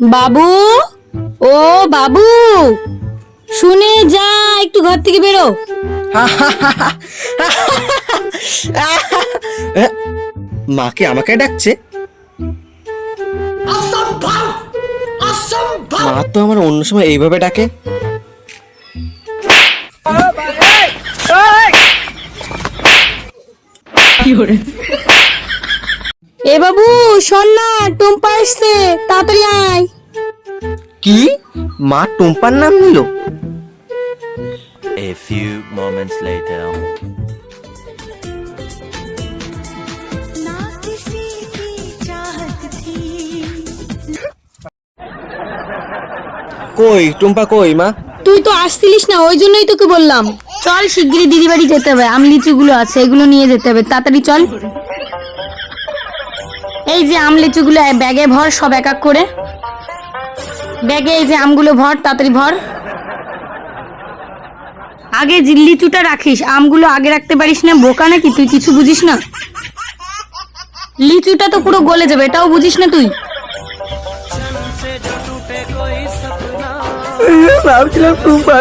বাবু, ও বাবু, শুনে যা, একটু ঘর থেকে বেরো। মাকে আমাকে ডাকছে। মা তো আমার অন্য সময় এইভাবে ডাকে। এ বাবু শোন না, টুম্পা আসছে, তাড়াতাড়ি আয়। কি? মা টুম্পার নাম নিল? A few moments later. কই টুম্পা, কই মা? তুই তো আসছিলিস না, ওই জন্যই তোকে বললাম চল শিগগিরই দিদি বাড়ি যেতে হবে। আম লিচুগুলো আছে, এগুলো নিয়ে যেতে হবে, তাড়াতাড়ি চল। এই যে আম লিচুগুলো ব্যাগে ভর, সব এক এক করে ব্যাগে। এই যে আমগুলো ভর, তাড়াতাড়ি ভর। আগে লিচুটা রাখিস, আমগুলো আগে রাখতে পারিস না? বোকা নাকি তুই, কিছু বুঝিস না? লিচুটা তো পুরো গলে যাবে, এটাও বুঝিস না তুই? ভাবছিলাম টুম্পা